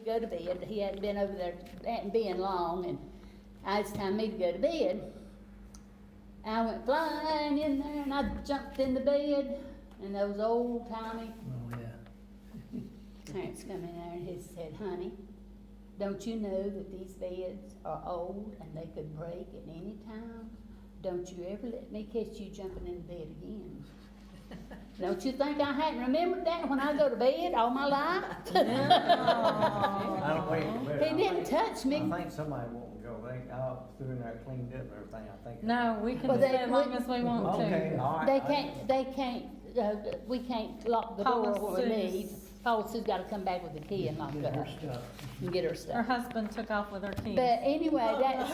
go to bed. He hadn't been over there, hadn't been long, and it's time me to go to bed. I went flying in there, and I jumped in the bed, and those old timey Oh, yeah. parents come in there, and he said, "Honey, don't you know that these beds are old and they could break at any time? Don't you ever let me catch you jumping in the bed again." Don't you think I hadn't remembered that when I go to bed all my life? I don't wait. He didn't touch me. I think somebody won't go. They all through in there cleaned up and everything. I think. No, we can Well, stay they as long wouldn't- as we want Okay, to. all right. We can't lock the door when we leave. Paula Sue's gotta come back with the key and lock it Get her up stuff. and get her Her stuff. husband took off with her keys. But anyway, that's,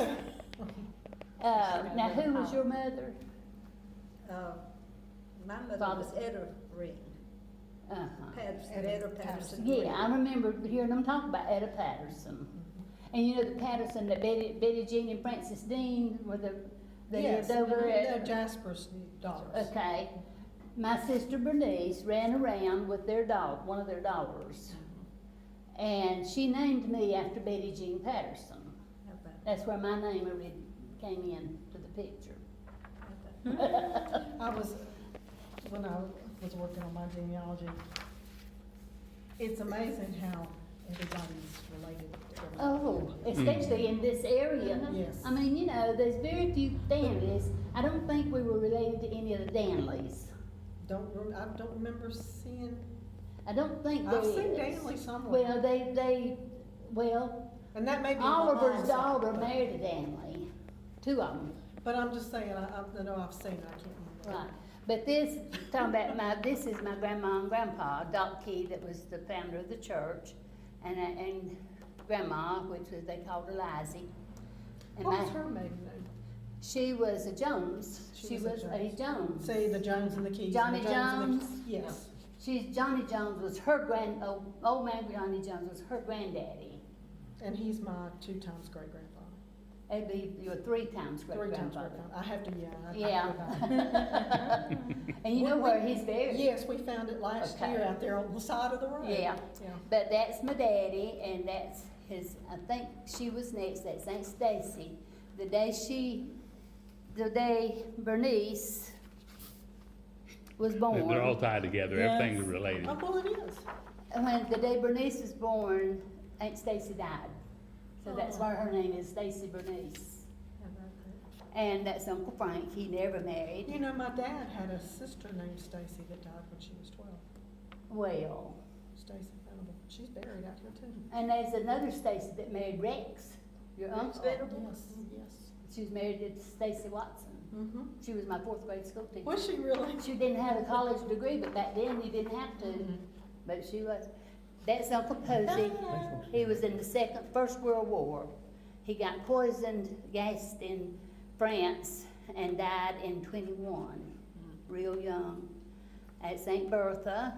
now who was your mother? My mother Father. was Etta Ring, Uh-huh. Patterson, Etta Patterson. Yeah, I remember hearing them talk about Etta Patterson. And you know the Patterson, that Betty Jean and Francis Dean were they Yes, lived over they're at, Jasper's daughters. okay. My sister Bernice ran around with their dog, one of their daughters. And she named me after Betty Jean Patterson. How about that? That's where my name came in to the picture. How about that? When I was working on my genealogy, it's amazing how everybody's related to everybody. Oh, especially in this area. Yes. I mean, you know, there's very few Danleys. I don't think we were related to any of the Danleys. I don't remember seeing, I don't think there I've seen is. Danley somewhere. Well, And that may be my Oliver's mom's daughter side, married a Danley, two of them, but I'm just saying, I know I've seen it, I can't remember. right. But this is my grandma and grandpa, Doc Key, that was the founder of the church, and grandma, which was, they called her Lizzie. And What was her maiden name? She was a Jones. She was a Jones. See, the Jones and the Keys. Johnny and the and the Jones? Keys. Yes. Johnny Jones was her old man Johnny Jones was her granddaddy. And he's my 2 times great-grandfather. It'd be your 3 times great 3 times grandfather. great-grandfather. I have to, yeah. Yeah. And you know where he's buried? Yes, we found it last Okay. year out there on the side of the road. Yeah. Yeah. But that's my daddy, and that's his, I think she was next, that's Aunt Stacy. The day Bernice was born. They're all tied together, Yes. everything's related. Oh, well, it is. When the day Bernice was born, Aunt Stacy died. So that's why her name is Stacy Bernice. How about that? And that's Uncle Frank, he never married. You know, my dad had a sister named Stacy that died when she was 12. Well, Stacy Venable. She's buried out here too. and there's another Stacy that married Rex, your uncle. Yes, yes. She was married to Stacy Watson. Mm-hmm. She was my 4th grade school teacher. Was she really? She didn't have a college degree, but back then you didn't have to. But she was. That's Uncle Posey. He was in the First World War. He got poisoned, gassed in France, and died in 21, real young, at St. Bertha.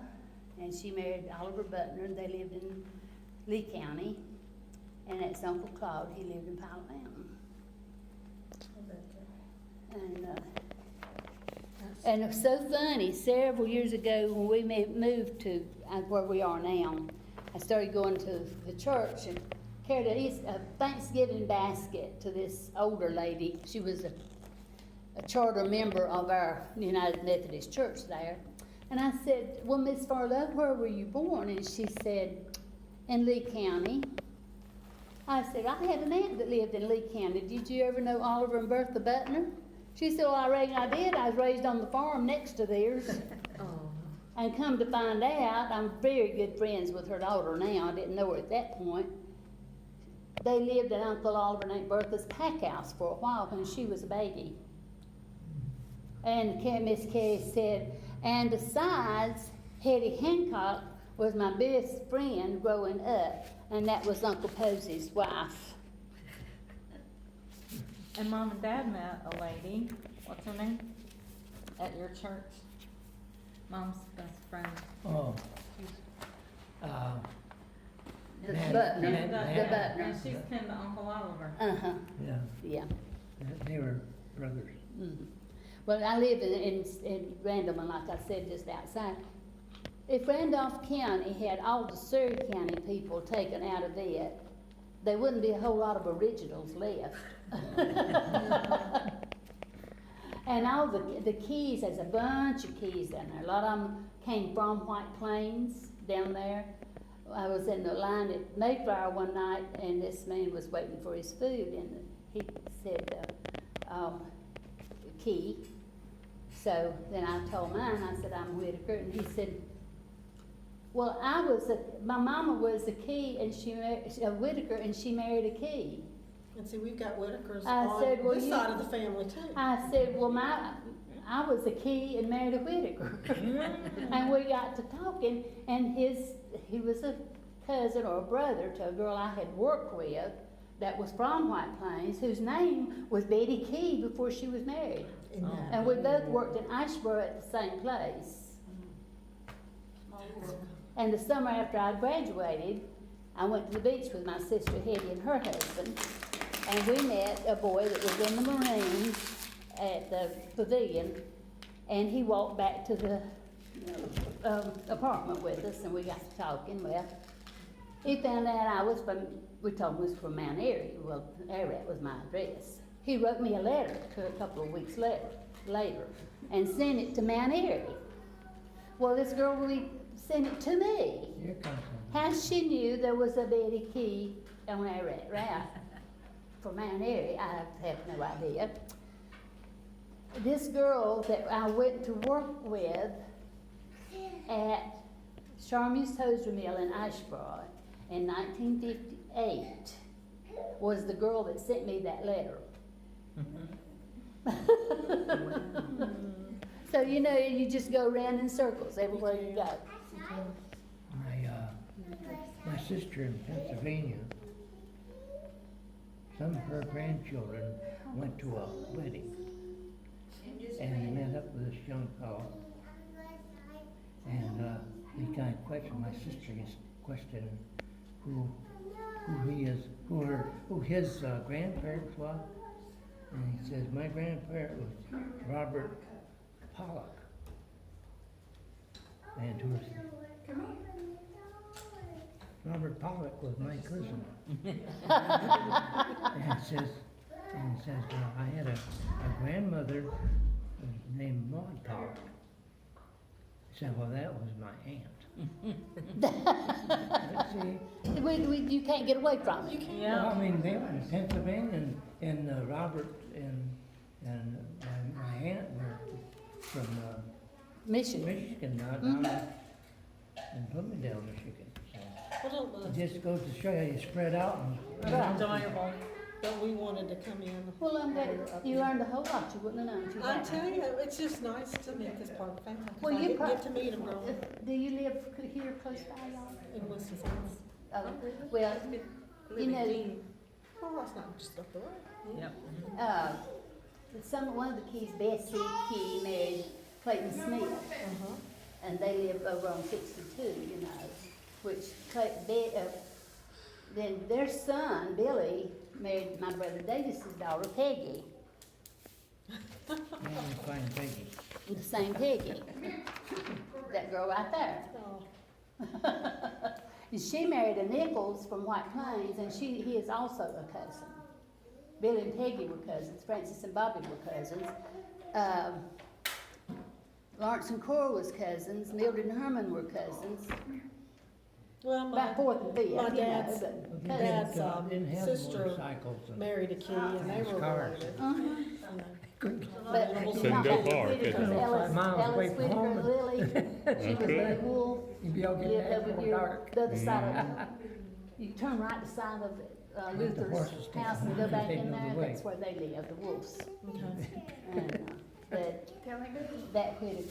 And she married Oliver Butler, and they lived in Lee County. And that's Uncle Claude. He lived in Pilot Mountain. How about that? And it was so funny, several years ago when we moved to where we are now, I started going to the church and carried a Thanksgiving basket to this older lady. She was a charter member of our United Methodist Church there. And I said, "Well, Miss Farlow, where were you born?" And she said, "In Lee County." I said, "I had an aunt that lived in Lee County. Did you ever know Oliver and Bertha Butner?" She said, "Well, I reckon I did. I was raised on the farm next to theirs." And come to find out, I'm very good friends with her daughter now. I didn't know her at that point. They lived in Uncle Oliver and Aunt Bertha's pack house for a while when she was a baby. And Miss Kay said, and besides, Hetty Hancock was my best friend growing up, and that was Uncle Posey's wife. And Mom and Dad met a lady, what's her name? At your church. Mom's best friend. Oh. The Nanny- Butner, Nanny- the Nanny. Butner. And she's kin to Uncle Oliver. Uh-huh, Yeah, yeah. they were brothers. Mhm. Well, I live in Randleman, like I said, just outside. if Randolph County had all the Surrey County people taken out of it, there wouldn't be a whole lot of originals left. And all the keys, there's a bunch of keys down there. A lot of them came from White Plains down there. I was in the line at Mayflower one night, and this man was waiting for his food, and he said, key. So then I told mine, I said, I'm Whitaker, and he said, well, my mama was a Key, and she married, a Whitaker, and she married a Key. And see, we've got Whitakers I on said, well, this side of the family too. I said, well, I was a Key and married a Whitaker. And we got to talking, and he was a cousin or a brother to a girl I had worked with that was from White Plains, whose name was Betty Key before she was married. Isn't that- And we both worked in Asheboro at the same place. And the summer after I graduated, I went to the beach with my sister Hetty and her husband, and we met a boy that was in the Marines at the pavilion, and he walked back to the apartment with us, and we got to talking. Well, he found out we told him we was from Mount Airy. Well, Ararat was my address. He wrote me a letter a couple of weeks later and sent it to Mount Airy. Well, this girl sent it to me. Here comes How she knew there was a Betty Key on Ararat Route for Mount Airy, I have no idea. This girl that I went to work with at Charmy's Hosiery Mill in Asheboro in 1958 was the girl that sent me that letter. So, you just go around in circles everywhere you go. my sister in Pennsylvania. Some of her grandchildren went to a wedding and met up with this young fellow. And he kind of questioned, my sister is questioning who he is, who his grandparents were. And he says, my grandparent was Robert Pollock. And who was Robert Pollock was my cousin. and he says, well, I had a grandmother named Maud Pollock. He said, well, that was my aunt. But see, You can't get away from it. well, I mean, they were in Pennsylvania, and Robert and my aunt were from Michigan. Michigan, down in Bloomingdale, Michigan. Well, don't, It just goes to show you, you spread out and. Enjoyable. but we wanted to come in. Well, I'm glad you learned a whole lot you wouldn't have known if you I hadn't. tell you, it's just nice to meet this part of the family. 'Cause Well, I you didn't get to meet them growing up Do you live here close by, y'all? in Winston-Salem. Oh, well, you know, Well, that's not just up the road. Yep. one of the Keys, Bessie Key, married Clayton Smith, and they live over on 62, which then their son, Billy, married my brother Davis's daughter, Peggy, Fine Peggy. the same Peggy, that girl right there. Oh, And she married a Nichols from White Plains, and he is also a cousin. Billy and Peggy were cousins. Francis and Bobby were cousins. Lawrence and Cora was cousins. Mildred and Herman were cousins. well, About fourth and fifth, my dad's- but dad's, cousins. Didn't have sister motorcycles and. married a Key, and they were Cars. related. But Couldn't go far, could you? Alice, Miles away Alice from Whitaker home. and Lily, she was Lily Wolf, You'd be all lived getting over that here, dark. the other side of, you turn right beside of Luther's horses take house and them go out, back they in know the there, way. that's where they live, the Wolves. Okay. And, that Whitaker.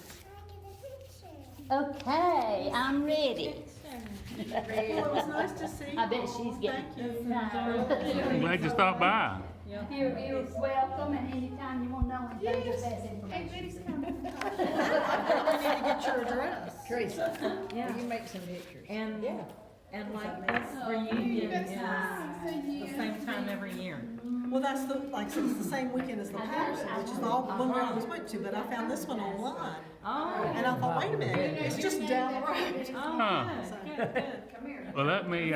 Okay, I'm ready. Well, it was nice to see you. I bet she's getting Thank you. tired. I'm glad you stopped by. You're welcome, and anytime you want to know anything, just ask information. We need to get your address. Teresa, Yeah. will you make some pictures? And, Yeah. and like this reunion is the same time every year. Well, that's the, like I said, it's the same weekend as the Patterson, which is the one we always went to, but I found this one online. Oh, And I thought, wait a minute, it's just down the road. oh, Huh. good, good, good. Well, let me,